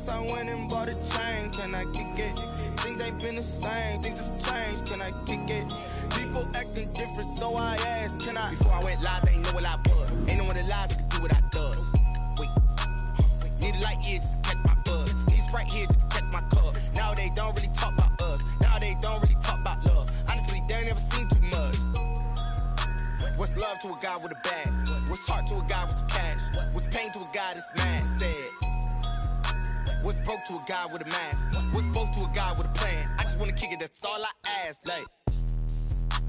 I went and bought a chain, can I kick it? Things ain't been the same, things have changed, can I kick it? People acting different, so I asked, can I? Before I went live, they ain't know what I was. Ain't no one alive that could do what I does. Wait, need a light here just to catch my buzz. Need Sprite here just to catch my cup. Now they don't really talk about us. Now they don't really talk about love. Honestly, they ain't never seen too much. What's love to a guy with a bag? What's heart to a guy with some cash? What's pain to a guy that's mad? Said. What's broke to a guy with a mask? What's both to a guy with a plan? I just wanna kick it, that's all I ask. Like,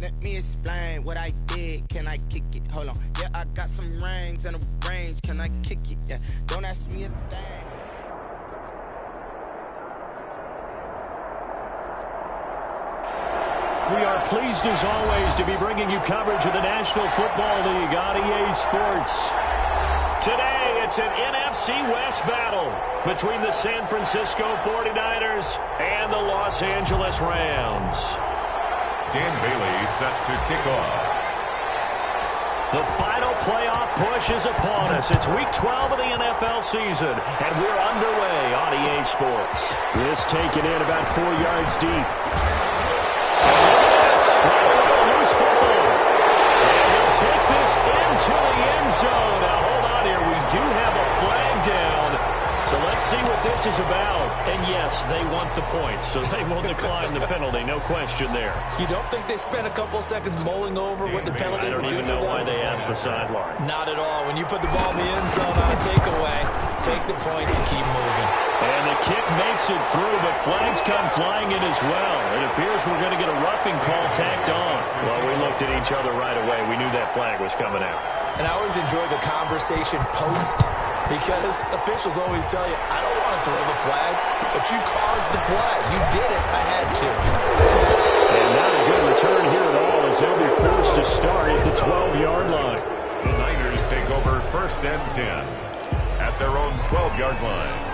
let me explain what I did. Can I kick it? Hold on. Yeah, I got some rings and a range. Can I kick it? Yeah, don't ask me a thing. We are pleased as always to be bringing you coverage of the National Football League on EA Sports. Today, it's an NFC West battle between the San Francisco 49ers and the Los Angeles Rams. Dan Bailey set to kick off. The final playoff push is upon us. It's Week 12 of the NFL season, and we're underway on EA Sports. This taken in about 4 yards deep. Loose football. And he'll take this into the end zone. Now, hold on here. We do have a flag down. So let's see what this is about. And yes, they want the points, so they will decline the penalty. No question there. You don't think they spent a couple of seconds mulling over what the penalty would do for them? I don't even know why they asked the sideline. Not at all. When you put the ball in the end zone on a takeaway, take the points and keep moving. And the kick makes it through, but flags come flying in as well. It appears we're going to get a roughing call tacked on. Well, we looked at each other right away. We knew that flag was coming out. And I always enjoy the conversation post, because officials always tell you, I don't want to throw the flag, but you caused the play. You did it. I had to. And not a good return here at all, as they'll be forced to start at the 12-yard line. The Niners take over 1st and 10 at their own 12-yard line.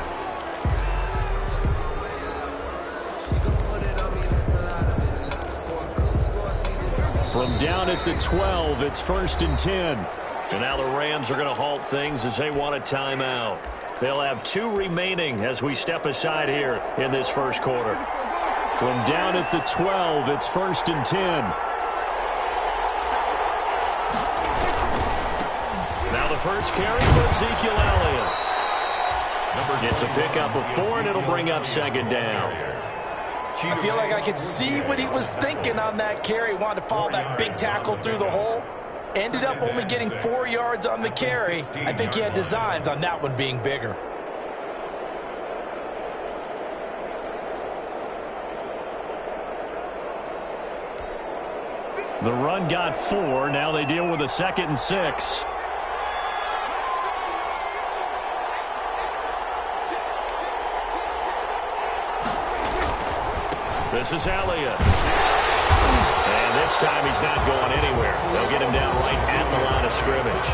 From down at the 12, it's 1st and 10. And now the Rams are going to halt things as they want a timeout. They'll have 2 remaining as we step aside here in this first quarter. From down at the 12, it's 1st and 10. Now the first carry for Ezekiel Elliott. Gets a pickup of 4, and it'll bring up 2nd down. I feel like I could see what he was thinking on that carry. Wanted to follow that big tackle through the hole. Ended up only getting 4 yards on the carry. I think he had designs on that one being bigger. The run got 4. Now they deal with a 2nd and 6. This is Elliott. And this time he's not going anywhere. They'll get him down right at the line of scrimmage.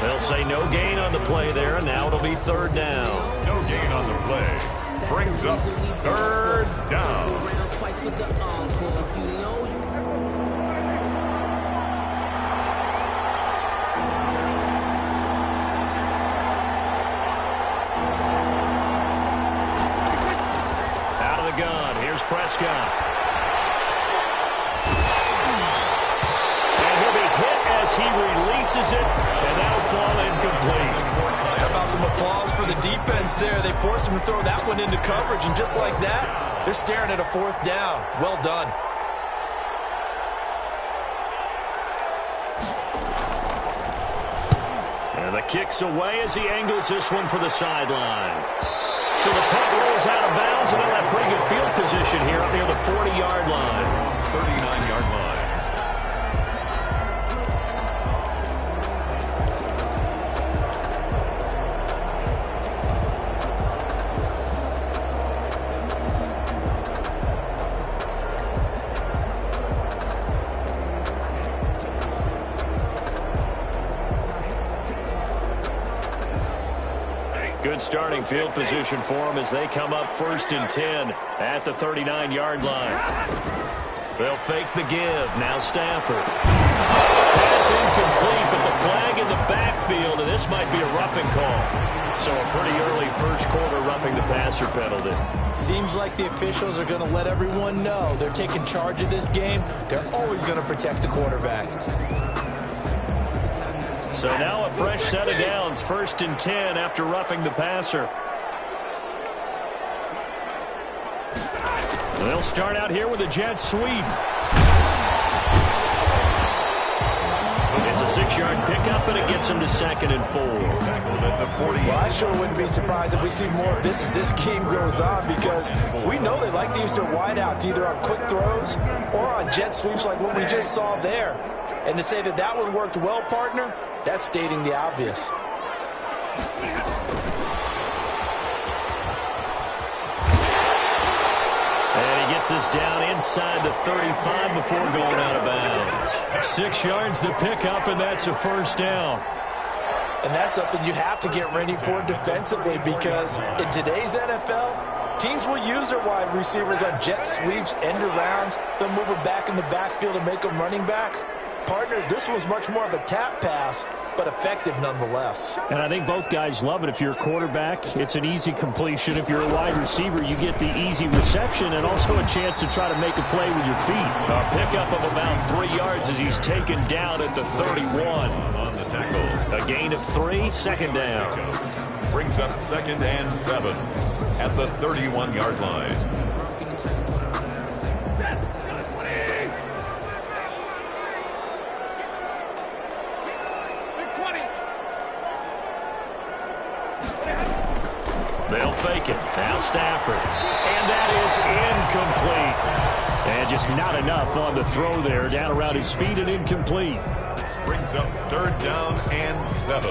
They'll say no gain on the play there, and now it'll be 3rd down. No gain on the play. Brings up 3rd down. Out of the gun, here's Prescott. He releases it, and that'll fall incomplete. How about some applause for the defense there? They forced him to throw that one into coverage, and just like that, they're staring at a 4th down. Well done. And the kick's away as he angles this one for the sideline. So the punt rolls out of bounds, and they'll have pretty good field position here up near the 40-yard line. 39-yard line. Good starting field position for them as they come up 1st and 10 at the 39-yard line. They'll fake the give. Now Stafford. Pass Pass incomplete, but the flag in the backfield, and this might be a roughing call. So a pretty early first quarter roughing the passer penalty. Seems like the officials are going to let everyone know they're taking charge of this game. They're always going to protect the quarterback. So now a fresh set of downs, 1st and 10 after roughing the passer. They'll start out here with a jet sweep. It's a 6-yard pickup, and it gets him to 2nd and 4. Well, I sure wouldn't be surprised if we see more of this as this game goes on, because we know they like to use their wideouts either on quick throws or on jet sweeps like what we just saw there. And to say that that one worked well, partner, that's stating the obvious. And he gets us down inside the 35 before going out of bounds. 6 yards the pickup, and that's a first down. And that's something you have to get ready for defensively, because in today's NFL, teams will use their wide receivers on jet sweeps, end arounds. They'll move them back in the backfield and make them running backs. Partner, this was much more of a tap pass, but effective nonetheless. And I think both guys love it. If you're a quarterback, it's an easy completion. If you're a wide receiver, you get the easy reception and also a chance to try to make a play with your feet. A pickup of about 3 yards as he's taken down at the 31. On the tackle. A gain of 3, 2nd down. Brings up 2nd and 7 at the 31-yard line. They'll fake it. Now Stafford. And that is incomplete. And just not enough on the throw there. Down around his feet and incomplete. Brings up 3rd down and 7.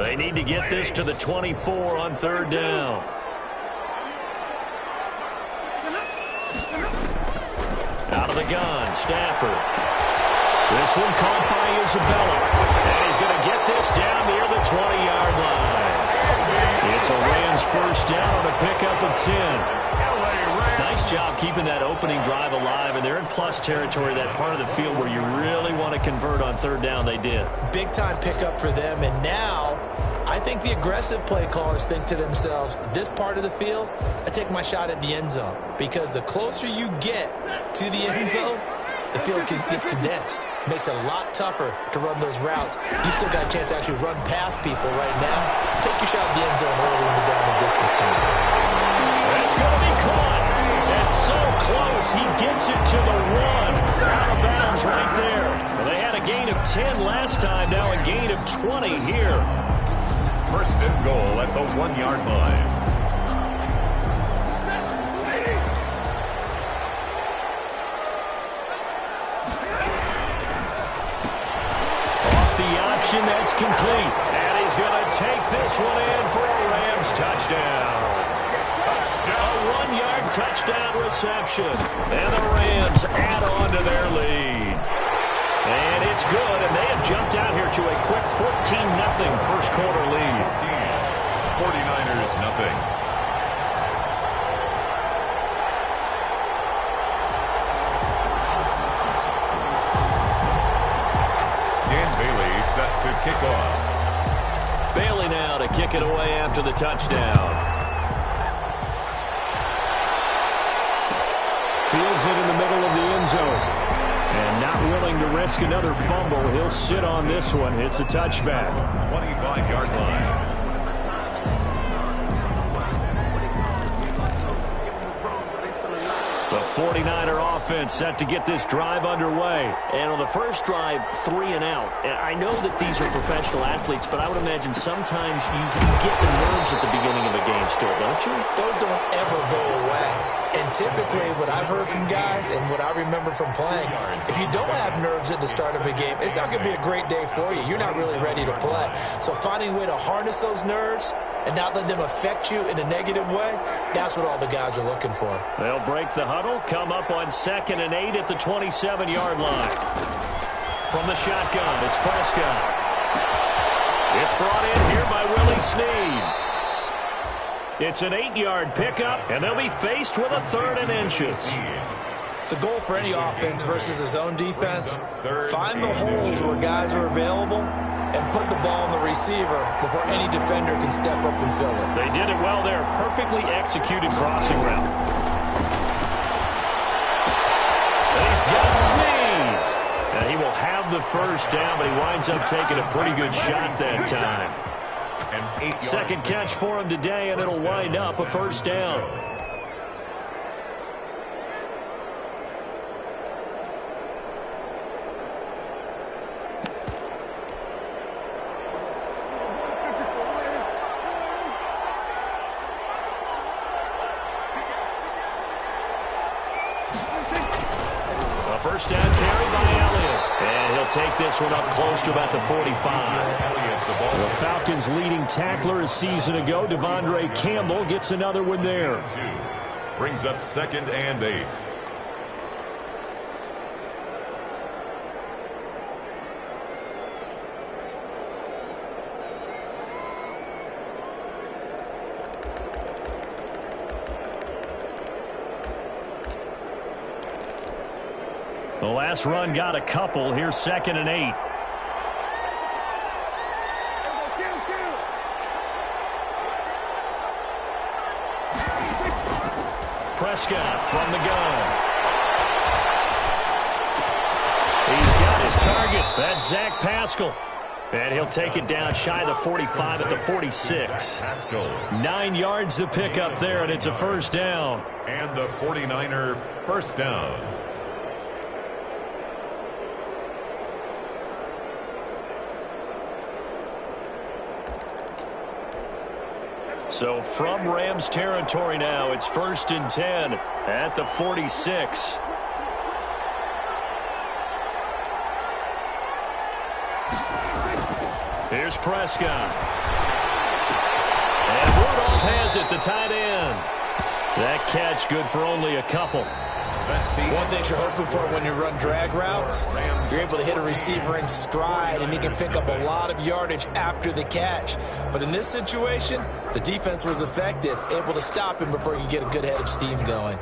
They need to get this to the 24 on 3rd down. Out of the gun, Stafford. This one caught by Isabella. And he's going to get this down near the 20-yard line. It's a Rams first down on a pickup of 10. Nice job keeping that opening drive alive, and they're in plus territory, that part of the field where you really want to convert on 3rd down. They did. Big-time pickup for them, and now I think the aggressive play callers think to themselves, this part of the field, I take my shot at the end zone, because the closer you get to the end zone, the field gets condensed. Makes it a lot tougher to run those routes. You still got a chance to actually run past people right now. Take your shot at the end zone early in the down and distance game. That's going to be caught. That's so close. He gets it to the 1. Out of bounds right there. Well, they had a gain of 10 last time. Now a gain of 20 here. 1st and goal at the 1-yard line. That's complete. And he's going to take this one in for a Rams touchdown. A 1-yard touchdown reception. And the Rams add on to their lead. And it's good, and they have jumped out here to a quick 14-0 first quarter lead. 49ers nothing. Set to kick off. Bailey now to kick it away after the touchdown. Fields it in the middle of the end zone. And not willing to risk another fumble. He'll sit on this one. It's a touchback. 25-yard line. The 49er offense set to get this drive underway. And on the first drive, 3 and out. And I know that these are professional athletes, but I would imagine sometimes you get the nerves at the beginning of a game still, don't you? Those don't ever go away. And typically what I've heard from guys and what I remember from playing, if you don't have nerves at the start of a game, it's not going to be a great day for you. You're not really ready to play. So finding a way to harness those nerves and not let them affect you in a negative way, that's what all the guys are looking for. They'll break the huddle, come up on 2nd and 8 at the 27-yard line. From the shotgun, it's Prescott. It's brought in here by Willie Snead. It's an 8-yard pickup, and they'll be faced with a 3rd and inches. The goal for any offense versus a zone defense, find the holes where guys are available and put the ball on the receiver before any defender can step up and fill it. They did it well there. Perfectly executed crossing route. And he's got Snead. And he will have the first down, but he winds up taking a pretty good shot that time. Second catch for him today, and it'll wind up a first down. First down carry by Elliott. And he'll take this one up close to about the 45. The Falcons' leading tackler a season ago, Devondre Campbell, gets another one there. Brings up 2nd and 8. The last run got a couple. Here's 2nd and 8. Prescott from the gun. He's got his target. That's Zach Pascal. And he'll take it down shy of the 45 at the 46. 9 yards to pick up there, and it's a first down. And the 49er first down. So from Rams territory now, it's 1st and 10 at the 46. Here's Prescott. And Rudolph has it, the tight end. That catch good for only a couple. One thing you're hoping for when you run drag routes, you're able to hit a receiver in stride, and he can pick up a lot of yardage after the catch. But in this situation, the defense was effective, able to stop him before he could get a good head of steam going.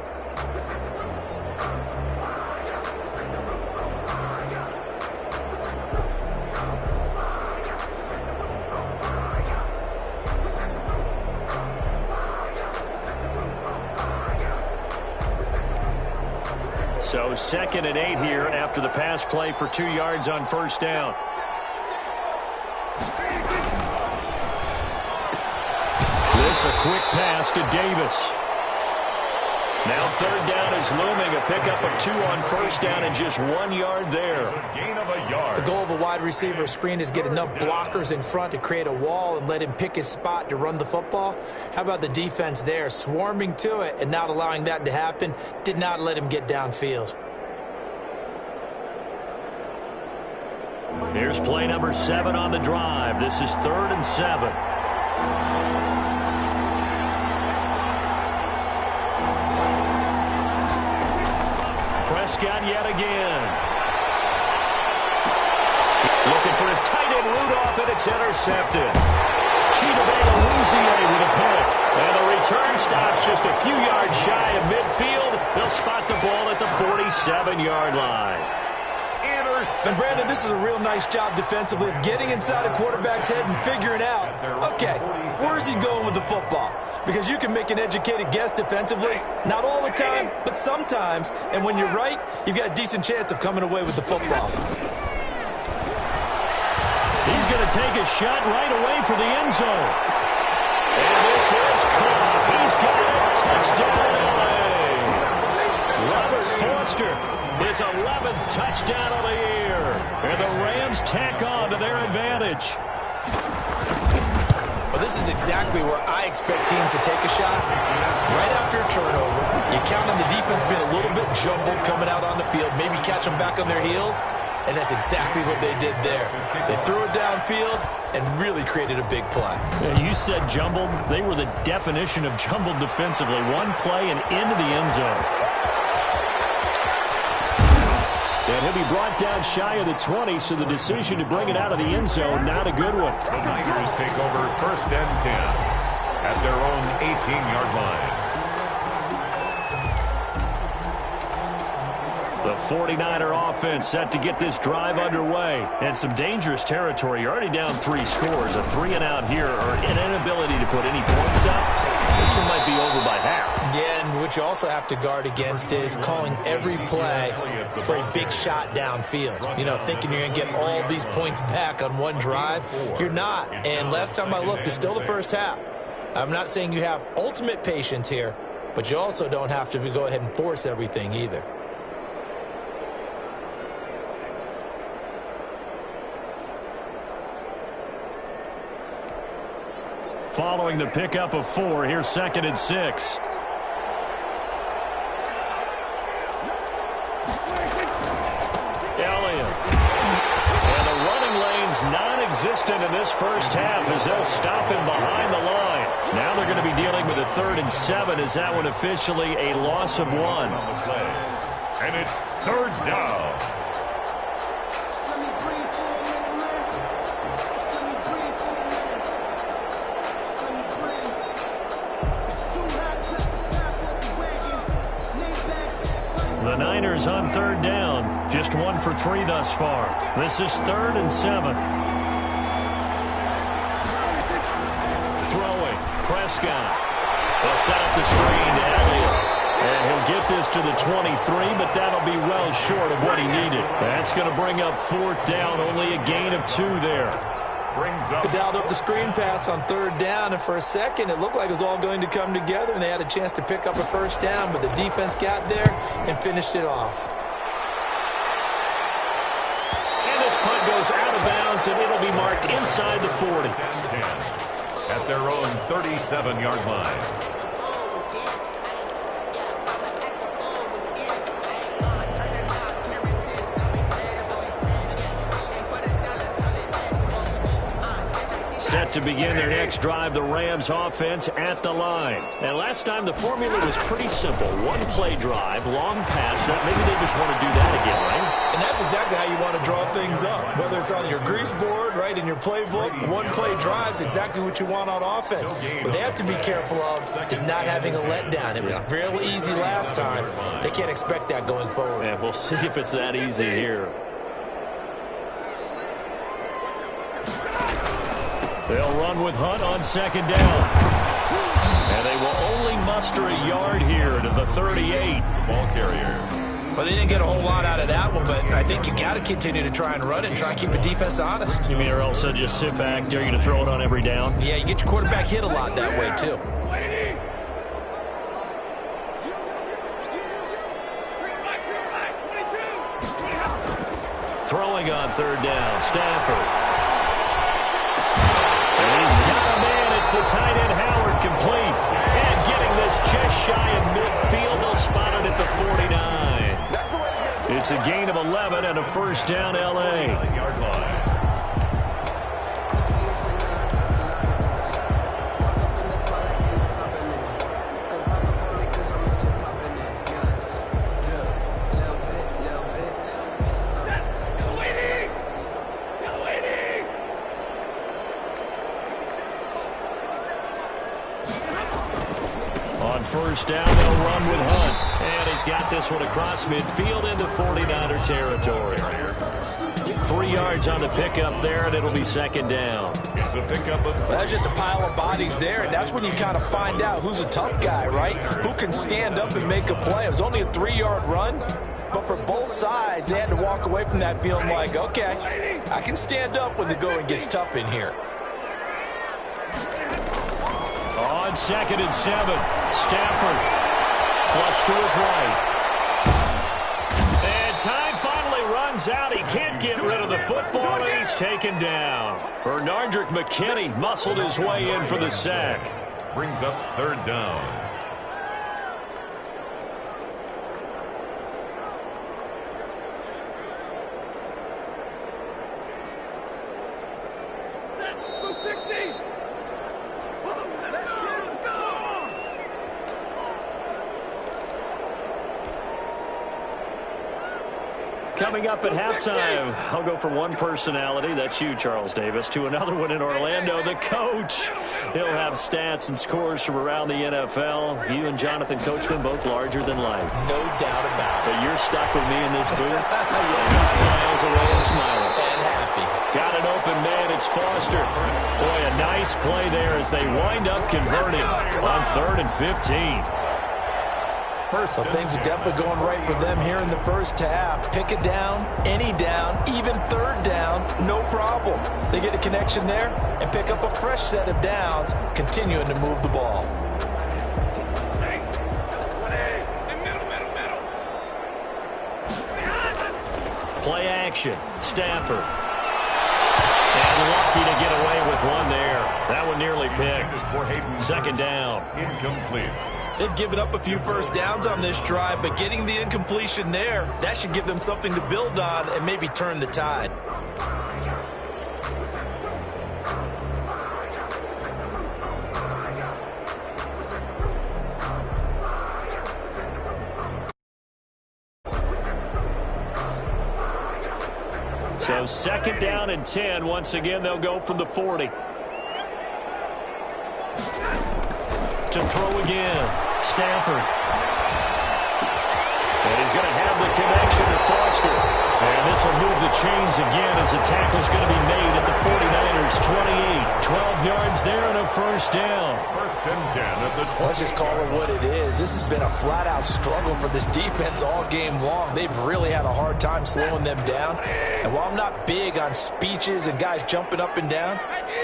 So 2nd and 8 here after the pass play for 2 yards on first down. This a quick pass to Davis. Now 3rd down is looming. A pickup of 2 on first down and just 1 yard there. Gain of a yard. The goal of a wide receiver screen is get enough blockers in front to create a wall and let him pick his spot to run the football. How about the defense there, swarming to it and not allowing that to happen? Did not let him get downfield. Here's play number 7 on the drive. This is 3rd and 7. Prescott yet again. Looking for his tight end Rudolph, and it's intercepted. Chidobe Awuzie with a pick. And the return stops just a few yards shy of midfield. They'll spot the ball at the 47-yard line. And Brandon, this is a real nice job defensively of getting inside a quarterback's head and figuring out, okay, where's he going with the football? Because you can make an educated guess defensively, not all the time, but sometimes. And when you're right, you've got a decent chance of coming away with the football. He's going to take a shot right away for the end zone. And this is caught. He's got a touchdown, LA. Robert Foster, his 11th touchdown of the year. And the Rams tack on to their advantage. Well, this is exactly where I expect teams to take a shot. Right after a turnover, you count on the defense being a little bit jumbled coming out on the field, maybe catch them back on their heels, and that's exactly what they did there. They threw it downfield and really created a big play. Yeah, you said jumbled. They were the definition of jumbled defensively. One play and into the end zone. And he'll be brought down shy of the 20, so the decision to bring it out of the end zone, not a good one. The Niners take over 1st and 10 at their own 18-yard line. The 49er offense set to get this drive underway. And some dangerous territory. You're already down 3 scores. A 3-and-out here, or an inability to put any points up. This one might be over by half. Yeah, and what you also have to guard against is calling every play for a big shot downfield. You know, thinking you're going to get all these points back on one drive. You're not. And last time I looked, it's still the first half. I'm not saying you have ultimate patience here, but you also don't have to go ahead and force everything either. Following the pickup of 4, here's 2nd and 6. Elliott. And the running lane's non-existent in this first half as they'll stop him behind the line. Now they're going to be dealing with a 3rd and 7. Is that one officially a loss of 1? And it's 3rd down. The Niners on 3rd down. Just 1 for 3 thus far. This is 3rd and 7. Throwing. Prescott. They'll set up the screen to Elliott. And he'll get this to the 23, but that'll be well short of what he needed. That's going to bring up 4th down. Only a gain of 2 there. They dialed up the screen pass on 3rd down, and for a second it looked like it was all going to come together, and they had a chance to pick up a 1st down, but the defense got there and finished it off. And this punt goes out of bounds, and it'll be marked inside the 40. At their own 37-yard line. Set to begin their next drive, the Rams offense at the line. And last time the formula was pretty simple. 1-play drive, long pass. That maybe they just want to do that again, right? And that's exactly how you want to draw things up. Whether it's on your grease board, right, in your playbook, 1-play drive's exactly what you want on offense. What they have to be careful of is not having a letdown. It was real easy last time. They can't expect that going forward. Yeah, we'll see if it's that easy here. They'll run with Hunt on 2nd down. And they will only muster a yard here to the 38. Ball carrier. Well, they didn't get a whole lot out of that one, but I think you got to continue to try and run it and try and keep the defense honest. You mean or else just sit back, dare you to throw it on every down? Yeah, you get your quarterback hit a lot that way, too. Throwing on 3rd down, Stafford. And he's got a man. It's the tight end Howard complete. And getting this just shy of midfield. They'll spot it at the 49. It's a gain of 11 and a 1st down L.A. Yard line. On 1st down, they'll run with Hunt. And he's got this one across midfield into 49er territory. 3 yards on the pickup there, and it'll be 2nd down. It's a pickup of... Well, that's just a pile of bodies there, and that's when you kind of find out who's a tough guy, right? Who can stand up and make a play. It was only a 3-yard run, but for both sides, they had to walk away from that feeling like, okay, I can stand up when the going gets tough in here. On 2nd and 7, Stafford flush to his right. And time finally runs out. He can't get rid of the football, and he's taken down. Bernardrick McKinney muscled his way in for the sack. Brings up 3rd down. Coming up at halftime, I'll go from one personality, that's you, Charles Davis, to another one in Orlando, the coach. He'll have stats and scores from around the NFL. You and Jonathan Coachman both larger than life. No doubt about it. But you're stuck with me in this booth. Yes. He's miles away and smiling. And happy. Got an open man, it's Foster. Boy, a nice play there as they wind up converting on 3rd and 15. So things are definitely going right for them here in the first half. Pick it down, any down, even 3rd down, no problem. They get a connection there and pick up a fresh set of downs, continuing to move the ball. Play action, Stafford. And lucky to get away with one there. That one nearly picked. 2nd down. Incomplete. They've given up a few first downs on this drive, but getting the incompletion there, that should give them something to build on and maybe turn the tide. So 2nd down and 10. Once again, they'll go from the 40. To throw again. Stafford. And he's going to have the connection to Foster. And this will move the chains again as the tackle's going to be made at the 49ers 28. 12 yards there and a 1st down. 1st and 10 at the 20. Let's just call it what it is. This has been a flat-out struggle for this defense all game long. They've really had a hard time slowing them down. And while I'm not big on speeches and guys jumping up and down,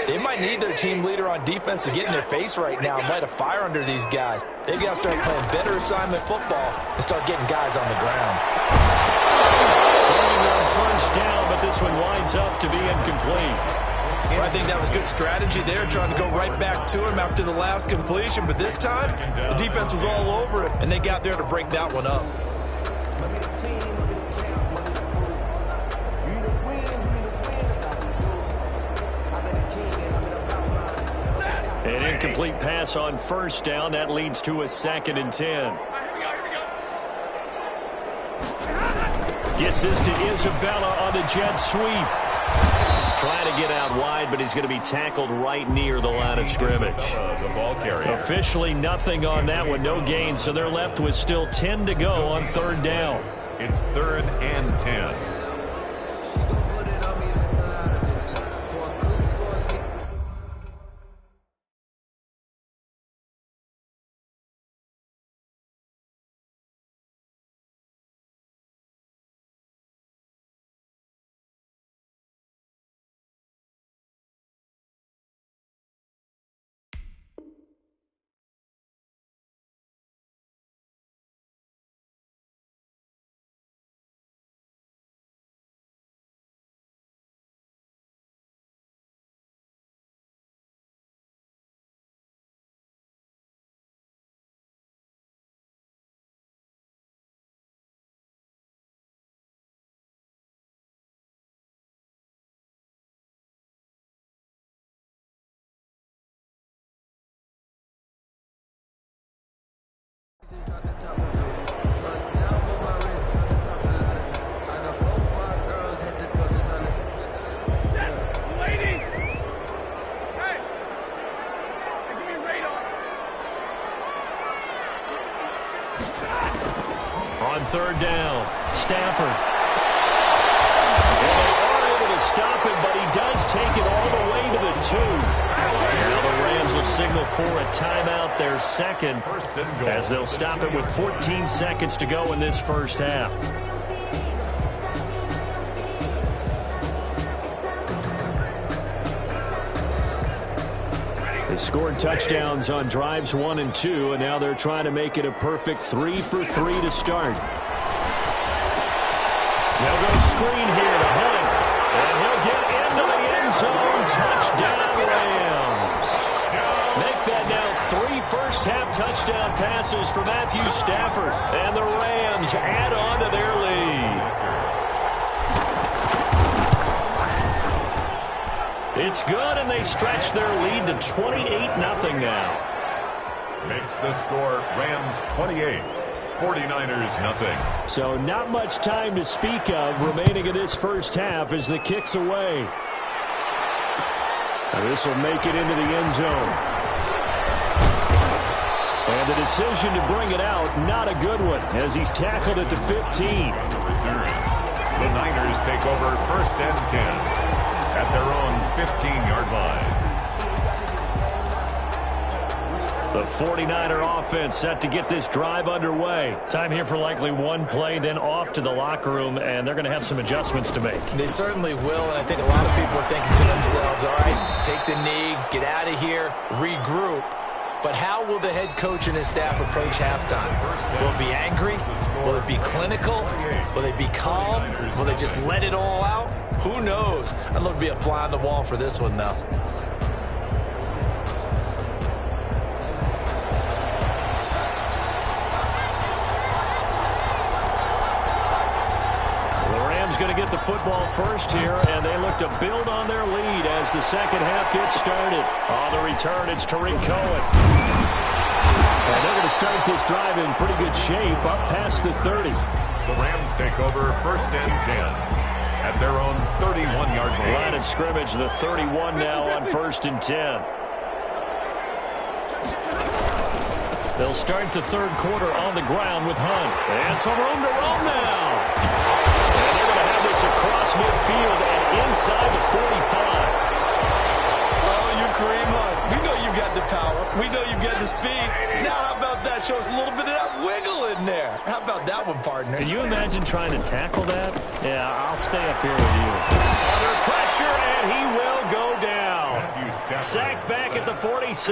they might need their team leader on defense to get in their face right now and light a fire under these guys. They've got to start playing better assignment football and start getting guys on the ground. Throwing on 1st down, but this one winds up to be incomplete. Well, I think that was good strategy there, trying to go right back to him after the last completion. But this time, the defense was all over it, and they got there to break that one up. An incomplete pass on 1st down. That leads to a 2nd and 10. Gets this to Isabella on the jet sweep. Trying to get out wide, but he's going to be tackled right near the line of scrimmage. The ball carrier. Officially nothing on that one, no gain, so they're left with still 10 to go on 3rd down. It's 3rd and 10. On 3rd down, Stafford. And they are able to stop him, but he does take it all the way to the 2. Now the Rams will signal for a timeout, their 2nd, as they'll stop it with 14 seconds to go in this first half. They scored touchdowns on drives 1 and 2, and now they're trying to make it a perfect 3 for 3 to start. They'll go screen here to Hunt, and he'll get into the end zone. Touchdown, Rams. Make that now 3 first-half touchdown passes for Matthew Stafford, and the Rams add on to their lead. It's good, and they stretch their lead to 28-0 now. Makes the score Rams 28, 49ers nothing. So not much time to speak of remaining in this first half as the kick's away. This will make it into the end zone. And the decision to bring it out, not a good one, as he's tackled at the 15. The Niners take over 1st and 10 at their own 15-yard line. The 49er offense set to get this drive underway. Time here for likely one play, then off to the locker room, and they're going to have some adjustments to make. They certainly will, and I think a lot of people are thinking to themselves, all right, take the knee, get out of here, regroup. But how will the head coach and his staff approach halftime? Will it be angry? Will it be clinical? Will they be calm? Will they just let it all out? Who knows? I'd love to be a fly on the wall for this one, though. Going to get the football first here, and they look to build on their lead as the second half gets started. On the return, it's Tariq Cohen. And they're going to start this drive in pretty good shape, up past the 30. The Rams take over 1st and 10 at their own 31-yard line. Line of scrimmage, the 31 now on 1st and 10. They'll start the third quarter on the ground with Hunt. And some room to roam now. Across midfield and inside the 45. Oh, you Kareem Hunt. We know you got the power. We know you got the speed. Now how about that? Show us a little bit of that wiggle in there. How about that one, partner? Can you imagine trying to tackle that? Yeah, I'll stay up here with you. Under pressure, and he will go down. Sacked back at the 46.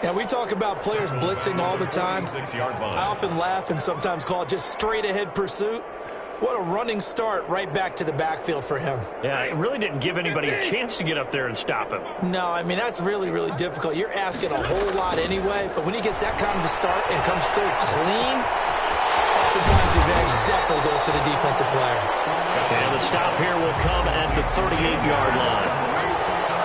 Now, we talk about players blitzing all the time. I often laugh and sometimes call it just straight-ahead pursuit. What a running start right back to the backfield for him. Yeah, it really didn't give anybody a chance to get up there and stop him. No, I mean, that's really, really difficult. You're asking a whole lot anyway, but when he gets that kind of a start and comes through clean, oftentimes the advantage definitely goes to the defensive player. And the stop here will come at the 38-yard line.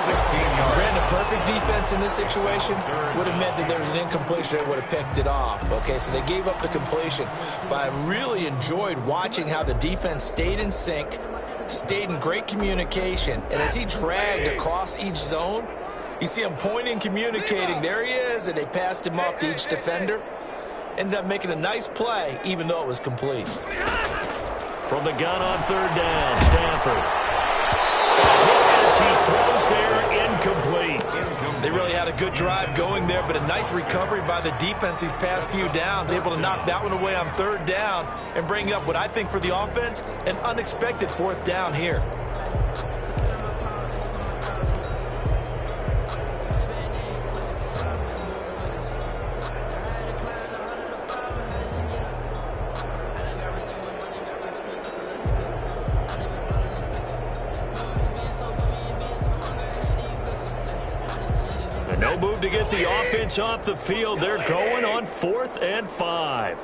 16 yards. Ran a perfect defense in this situation. Would have meant that there was an incompletion that would have picked it off. Okay, so they gave up the completion. But I really enjoyed watching how the defense stayed in sync, stayed in great communication. And as he dragged across each zone, you see him pointing, communicating. There he is, and they passed him off to each defender. Ended up making a nice play, even though it was complete. From the gun on third down, Stanford. As he throws there, incomplete. They really had a good drive going there, but a nice recovery by the defense these past few downs, able to knock that one away on third down and bring up what I think for the offense, an unexpected fourth down here. No move to get the offense off the field. They're going on 4th and 5.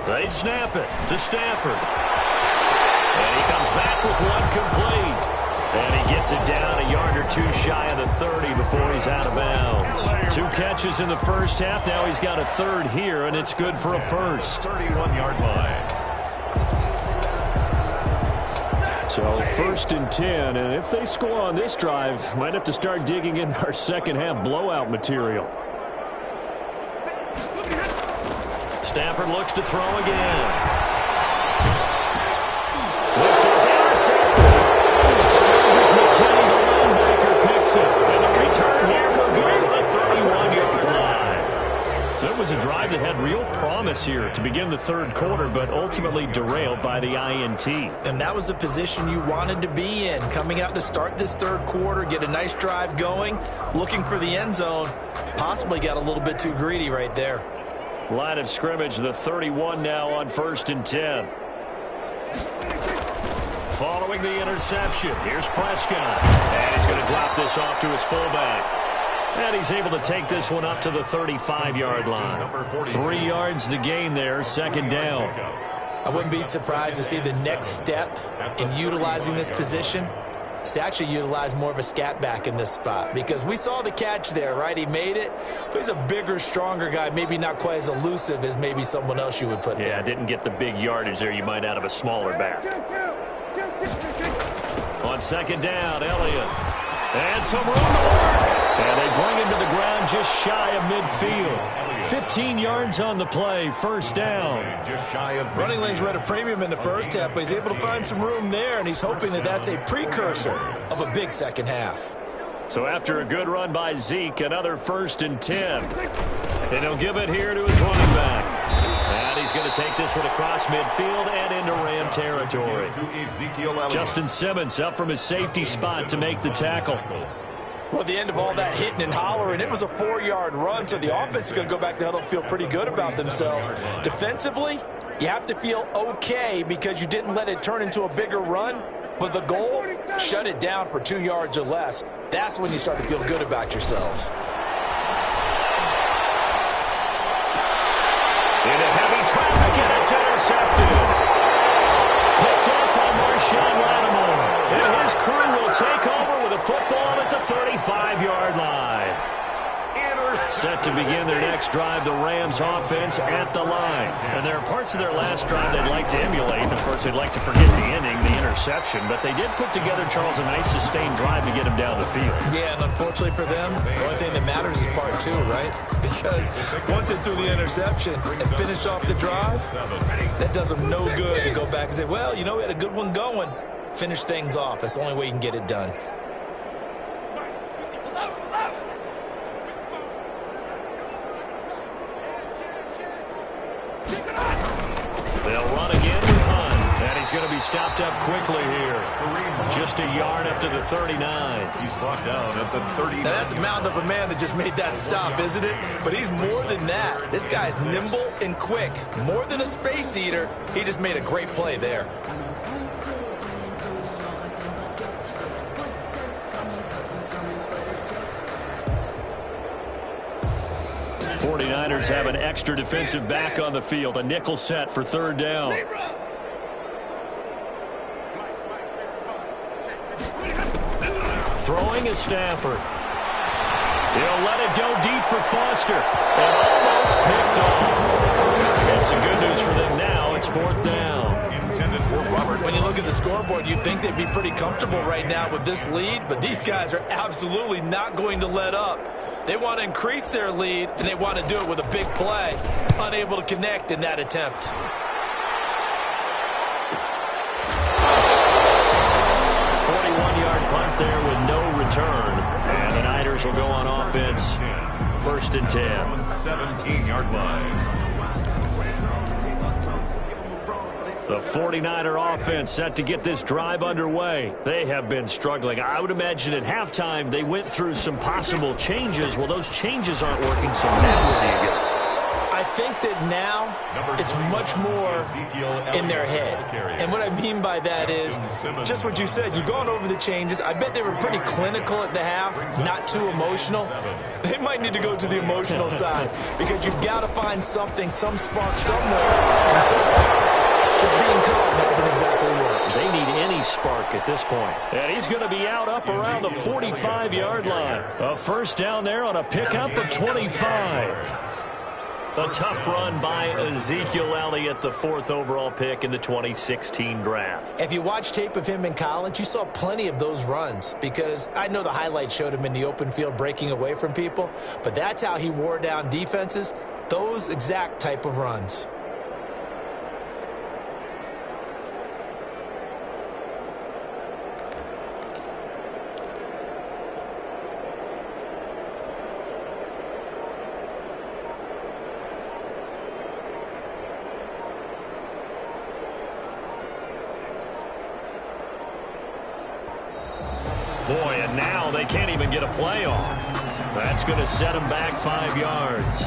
They snap it to Stafford. And he comes back with one complete. And he gets it down a yard or two shy of the 30 before he's out of bounds. 2 catches in the first half. Now he's got a third here, and it's good for a first. 31-yard line. So 1st and 10, and if they score on this drive, might have to start digging in our second half blowout material. Stafford looks to throw again. This is intercepted. McKinney, the linebacker, picks it. And the return here will go to the 31-yard line. So it was a drive that had real promise here to begin the third quarter, but ultimately derailed by the INT. And that was the position you wanted to be in, coming out to start this third quarter, get a nice drive going, looking for the end zone. Possibly got a little bit too greedy right there. Line of scrimmage, the 31 now on 1st and 10. Following the interception, here's Prescott. And he's going to drop this off to his fullback. And he's able to take this one up to the 35-yard line. 3 yards the gain there, second down. I wouldn't be surprised to see the next step in utilizing this position. is to actually utilize more of a scat back in this spot, because we saw the catch there, right? He made it, but he's a bigger, stronger guy, maybe not quite as elusive as maybe someone else you would put there. Yeah, didn't get the big yardage there you might out of a smaller back. On second down, Elliott. And some room to work. And they bring him to the ground just shy of midfield. 15 yards on the play, first down. Just shy of Running lanes were at a premium in the first half, but he's able to find some room there, and he's hoping that that's a precursor of a big second half. So after a good run by Zeke, another 1st and 10. And he'll give it here to his running back. And he's going to take this one across midfield and into Ram territory. Justin Simmons up from his safety spot to make the tackle. Well, at the end of all that hitting and hollering, it was a 4-yard run, so the offense is going to go back to huddle and feel pretty good about themselves. Defensively, you have to feel okay because you didn't let it turn into a bigger run, but the goal, shut it down for 2 yards or less. That's when you start to feel good about yourselves. Into heavy traffic, and it's intercepted. Picked up by Marshawn Lattimore. And his crew will take over with a football at the 35-yard line. Set to begin their next drive, the Rams offense at the line. And there are parts of their last drive they'd like to emulate. Of course, they'd like to forget the ending, the interception. But they did put together, Charles, a nice sustained drive to get him down the field. Yeah, and unfortunately for them, the only thing that matters is part 2, right? Because once they threw the interception and finished off the drive, that does them no good to go back and say, well, you know, we had a good one going. Finish things off. That's the only way you can get it done. They'll run again with Hunt. And he's going to be stopped up quickly here. Just a yard up to the 39. He's brought down at the 39. Now, that's a mountain of a man that just made that stop, isn't it? But he's more than that. This guy's nimble and quick. More than a space eater, he just made a great play there. 49ers have an extra defensive back on the field. A nickel set for 3rd down. Throwing is Stafford. He'll let it go deep for Foster. And almost picked off. That's some good news for them now. It's 4th down. When you look at the scoreboard, you'd think they'd be pretty comfortable right now with this lead, but these guys are absolutely not going to let up. They want to increase their lead, and they want to do it with a big play. Unable to connect in that attempt. A 41-yard punt there with no return. And the Niners will go on offense. 1st and 10. 17-yard line. The 49er offense set to get this drive underway. They have been struggling. I would imagine at halftime they went through some possible changes. Well, those changes aren't working, so now where do you go? I think that now it's much more in their head. And what I mean by that is just what you said. You've gone over the changes. I bet they were pretty clinical at the half, not too emotional. They might need to go to the emotional side because you've got to find something, some spark somewhere. And so just being calm hasn't exactly worked. They need any spark at this point. And he's going to be out up around the 45-yard line. A 1st down there on a pickup of 25. A tough run by Ezekiel Elliott, the 4th overall pick in the 2016 draft. If you watch tape of him in college, you saw plenty of those runs because I know the highlights showed him in the open field breaking away from people, but that's how he wore down defenses, those exact type of runs. Boy, and now they can't even get a play off. That's going to set them back 5 yards.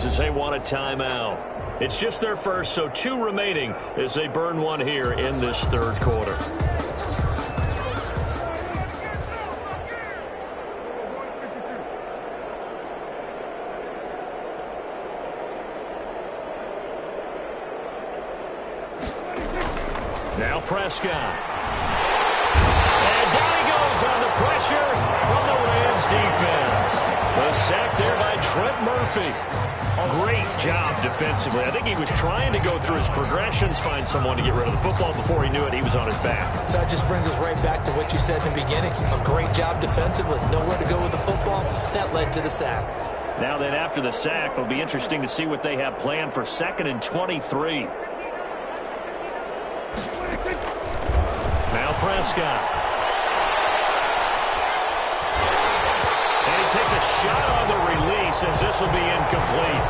things as they want a timeout. It's just their first, so 2 remaining as they burn one here in this third quarter. Now Prescott. And down he goes on the pressure from the Rams defense. The sack there by Trent Murphy. Great job defensively. I think he was trying to go through his progressions, find someone to get rid of the football. Before he knew it, he was on his back. So that just brings us right back to what you said in the beginning. A great job defensively. Nowhere to go with the football. That led to the sack. Now then, after the sack, it'll be interesting to see what they have planned for 2nd and 23. Now Prescott. And he takes a shot on the release as this will be incomplete.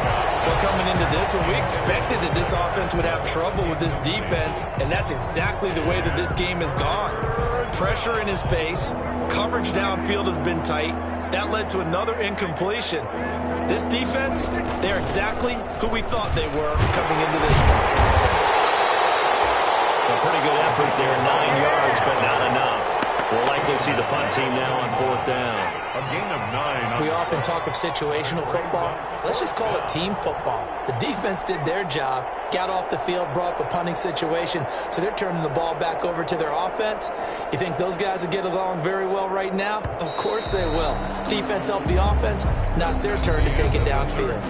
Well, coming into this one, we expected that this offense would have trouble with this defense, and that's exactly the way that this game has gone. Pressure in his face. Coverage downfield has been tight. That led to another incompletion. This defense, they're exactly who we thought they were coming into this one. A pretty good effort there, 9 yards, but not enough. We'll likely see the punt team now on 4th down. A gain of 9. We often talk of situational football. Let's just call it team football. The defense did their job, got off the field, brought up a punting situation, so they're turning the ball back over to their offense. You think those guys will get along very well right now? Of course they will. Defense helped the offense. Now it's their turn to take it downfield.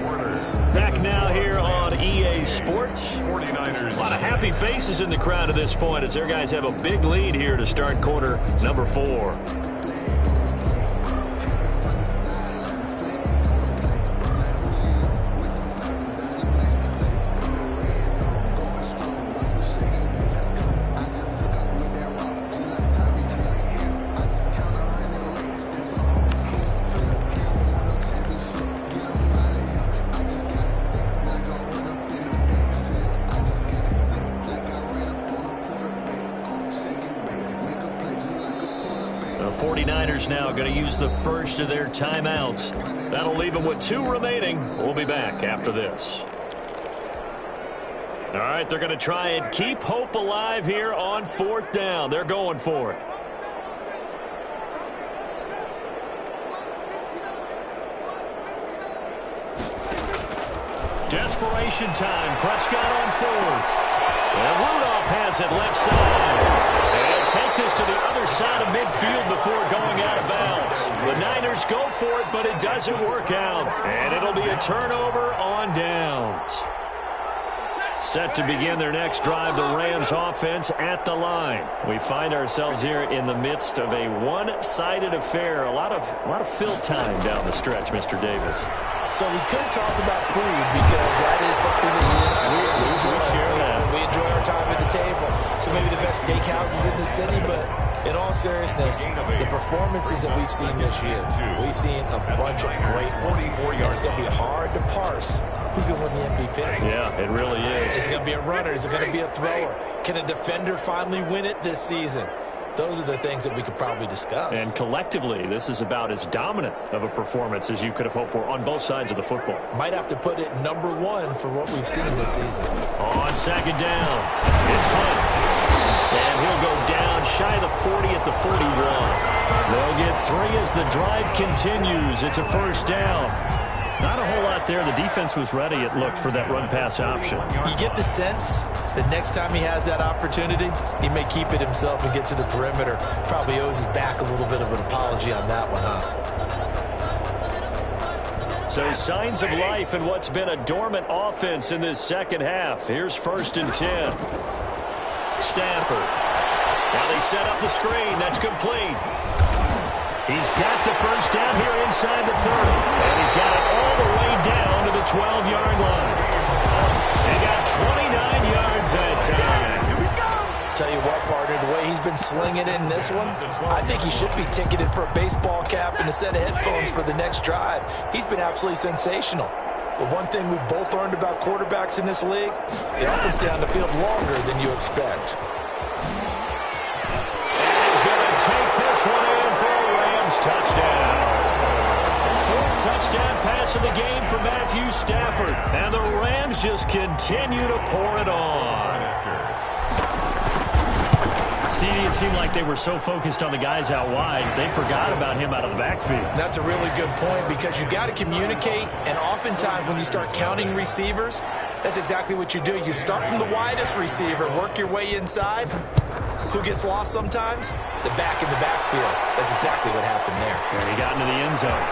Back now here on EA Sports. 49ers. A lot of happy faces in the crowd at this point as their guys have a big lead here to start quarter number 4. The 49ers now going to use the first of their timeouts. That'll leave them with 2 remaining. We'll be back after this. All right, they're going to try and keep hope alive here on 4th down. They're going for it. Desperation time. Prescott on 4th. And Rudolph has it left side. And take this to the other side of midfield before going out of bounds. The Niners go for it, but it doesn't work out. And it'll be a turnover on downs. Set to begin their next drive, the Rams offense at the line. We find ourselves here in the midst of a one-sided affair. A lot of fill time down the stretch, Mr. Davis. So we could talk about food because that is something that we share that. We enjoy our time at the table. So maybe the best steakhouses in the city, but in all seriousness, the performances that we've seen this year, we've seen a bunch of great ones. And it's going to be hard to parse who's going to win the MVP. Yeah, it really is. Is it going to be a runner? Is it going to be a thrower? Can a defender finally win it this season? Those are the things that we could probably discuss. And collectively, this is about as dominant of a performance as you could have hoped for on both sides of the football. Might have to put it number 1 for what we've seen this season. On 2nd down, it's Hunt. And he'll go down shy of the 40 at the 41. They'll get 3 as the drive continues. It's a 1st down. Not a whole lot there. The defense was ready, it looked, for that run-pass option. You get the sense that next time he has that opportunity, he may keep it himself and get to the perimeter. Probably owes his back a little bit of an apology on that one, huh? So signs of life in what's been a dormant offense in this second half. Here's 1st and 10. Stafford. Now they set up the screen. That's complete. He's got the 1st down here inside the 30. And he's got it all the way down to the 12-yard line. They got 29 yards that time. Tell you what, partner, the way he's been slinging in this one, I think he should be ticketed for a baseball cap and a set of headphones for the next drive. He's been absolutely sensational. But one thing we've both learned about quarterbacks in this league, they often stay on the field longer than you expect. And he's going to take this one in for a Rams touchdown. touchdown pass of the game for Matthew Stafford. And the Rams just continue to pour it on. See, it seemed like they were so focused on the guys out wide, they forgot about him out of the backfield. That's a really good point because you got to communicate, and oftentimes when you start counting receivers, that's exactly what you do. You start from the widest receiver, work your way inside. Who gets lost sometimes? The back in the backfield. That's exactly what happened there. And he got into the end zone.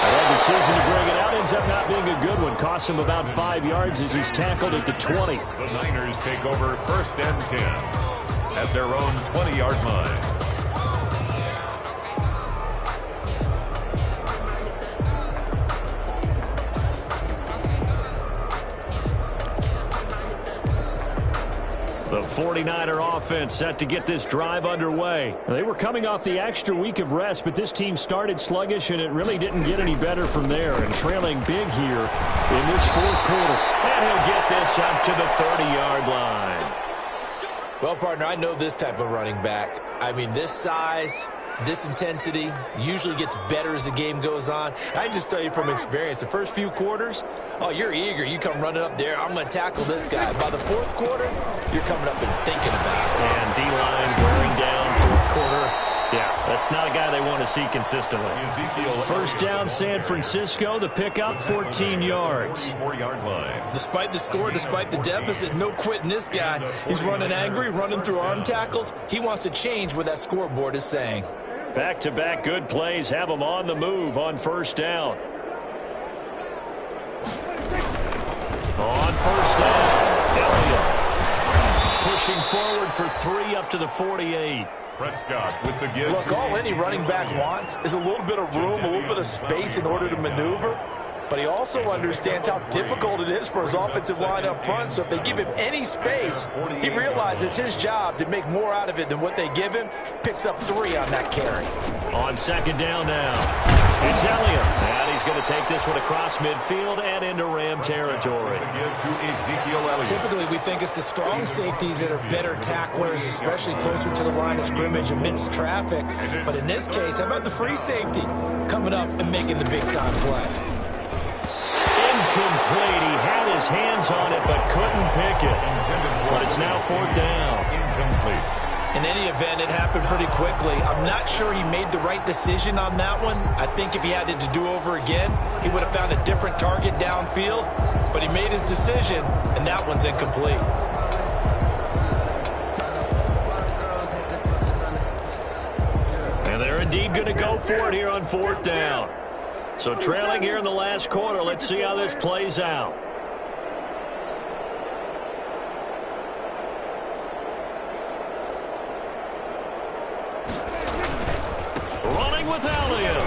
That decision to bring it out ends up not being a good one. Costs him about 5 yards as he's tackled at the 20. The Niners take over 1st and 10 at their own 20-yard line. The 49er offense set to get this drive underway. They were coming off the extra week of rest, but this team started sluggish, and it really didn't get any better from there. And trailing big here in this 4th quarter. And he'll get this up to the 30-yard line. Well, partner, I know this type of running back. I mean, this size, this intensity usually gets better as the game goes on. I can just tell you from experience, the first few quarters, oh, you're eager. You come running up there, I'm going to tackle this guy. By the 4th quarter, you're coming up and thinking about it. And D-line wearing down 4th quarter. Yeah, that's not a guy they want to see consistently. 1st down, San Francisco. The pickup, 14 yards. 4-yard line. Despite the score, despite the deficit, no quitting this guy. He's running angry, running through arm tackles. He wants to change what that scoreboard is saying. Back-to-back good plays have him on the move on 1st down. On 1st down, Elliott pushing forward for 3 up to the 48. Prescott with the give. Look, all any running back wants is a little bit of room, a little bit of space in order to maneuver. But he also understands how difficult it is for his offensive line up front. So if they give him any space, he realizes his job to make more out of it than what they give him. Picks up 3 on that carry. On 2nd down now, it's Elliott. And he's going to take this one across midfield and into Ram territory. Typically, we think it's the strong safeties that are better tacklers, especially closer to the line of scrimmage amidst traffic. But in this case, how about the free safety coming up and making the big-time play? Incomplete. He had his hands on it but couldn't pick it. But it's now 4th down. Incomplete. In any event, it happened pretty quickly. I'm not sure he made the right decision on that one. I think if he had it to do over again, he would have found a different target downfield. But he made his decision, and that one's incomplete. And they're indeed going to go for it here on 4th down. So trailing here in the last quarter. Let's see how this plays out. Running with Elliott.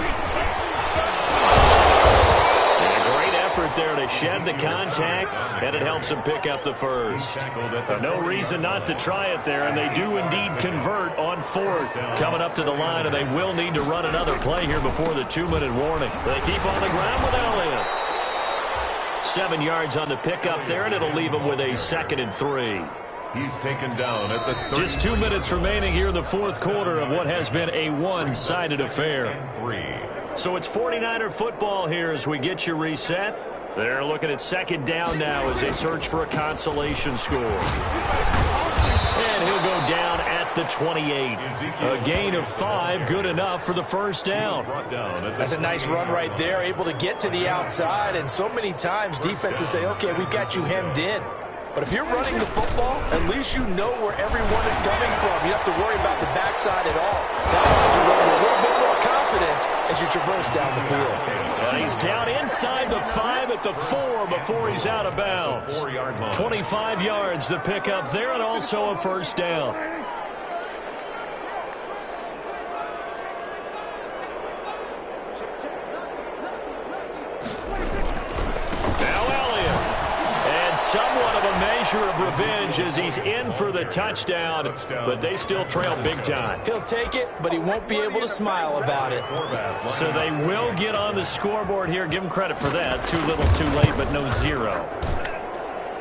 And a great effort there to shed the contact, and it helps him pick up the 1st. No reason not to try it there, and they do indeed convert on 4th. Coming up to the line, and they will need to run another play here before the 2-minute warning. They keep on the ground with Elliott. 7 yards on the pickup there, and it'll leave him with a 2nd and 3. He's taken down at the 30. Just 2 minutes remaining here in the 4th quarter of what has been a one-sided affair. So it's 49er football here as we get you reset. They're looking at 2nd down now as they search for a consolation score. And he'll go down at the 28. A gain of 5, good enough for the 1st down. That's a nice run right there, able to get to the outside. And so many times defenses say, okay, we've got you hemmed in. But if you're running the football, at least you know where everyone is coming from. You don't have to worry about the backside at all. That allows you to run with a little bit more confidence as you traverse down the field. And he's down inside the 5 at the 4 before he's out of bounds. 25 yards the pickup there, and also a 1st down. Somewhat of a measure of revenge as he's in for the touchdown, but they still trail big time. He'll take it, but he won't be able to smile about it. So they will get on the scoreboard here. Give him credit for that. Too little, too late, but no 0.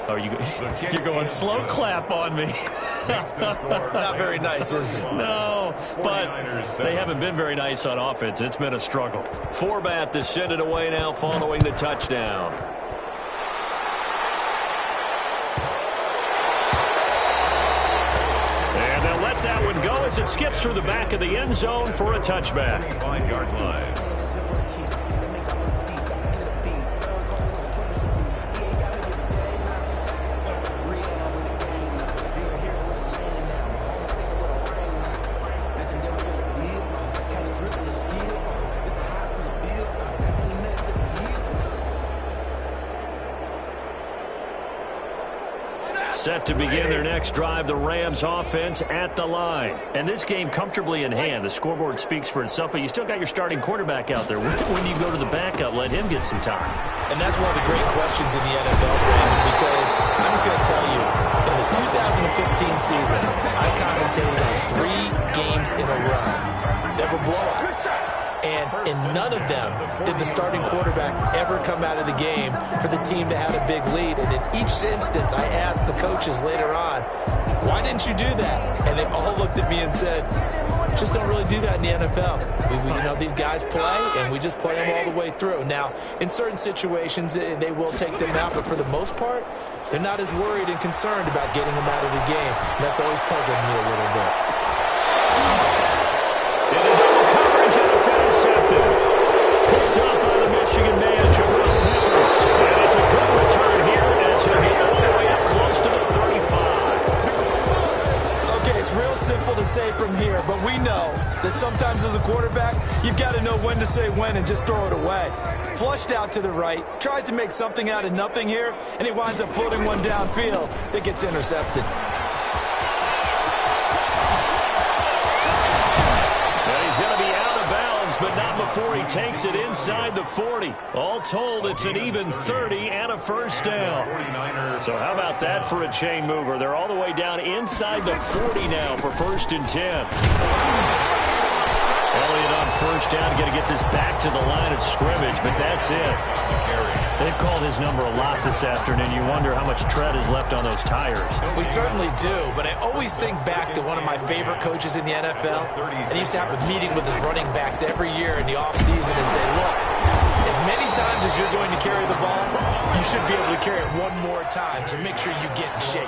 You're going slow clap on me. Not very nice, is it? No, but they haven't been very nice on offense. It's been a struggle. Forbath to send it away now following the touchdown. And they'll let that one go as it skips through the back of the end zone for a touchback. 5-yard line. Set to begin their next drive, the Rams offense at the line. And this game comfortably in hand. The scoreboard speaks for itself, but you still got your starting quarterback out there. When do you go to the backup, let him get some time? And that's one of the great questions in the NFL, Brandon, because I'm just going to tell you, in the 2015 season, I commentated on 3 games in a row that were blowouts. And in none of them did the starting quarterback ever come out of the game for the team that had a big lead. And in each instance, I asked the coaches later on, why didn't you do that? And they all looked at me and said, just don't really do that in the NFL. You know, these guys play, and we just play them all the way through. Now, in certain situations, they will take them out, but for the most part, they're not as worried and concerned about getting them out of the game. And that's always puzzled me a little bit. It's intercepted. Picked up by the Michigan man, Jabril Peppers. And it's a good return here as he'll get all the way up close to the 35. Okay, it's real simple to say from here, but we know that sometimes as a quarterback, you've got to know when to say when and just throw it away. Flushed out to the right, tries to make something out of nothing here, and he winds up floating one downfield that gets intercepted. But not before he takes it inside the 40. All told, it's an even 30 and a first down. So how about that for a chain mover? They're all the way down inside the 40 now for 1st and 10. Elliott on first down, got to get this back to the line of scrimmage, but that's it. They've called his number a lot this afternoon. You wonder how much tread is left on those tires. We certainly do, but I always think back to one of my favorite coaches in the NFL. And he used to have a meeting with his running backs every year in the offseason and say, look, as many times as you're going to carry the ball, you should be able to carry it one more time, so make sure you get in shape.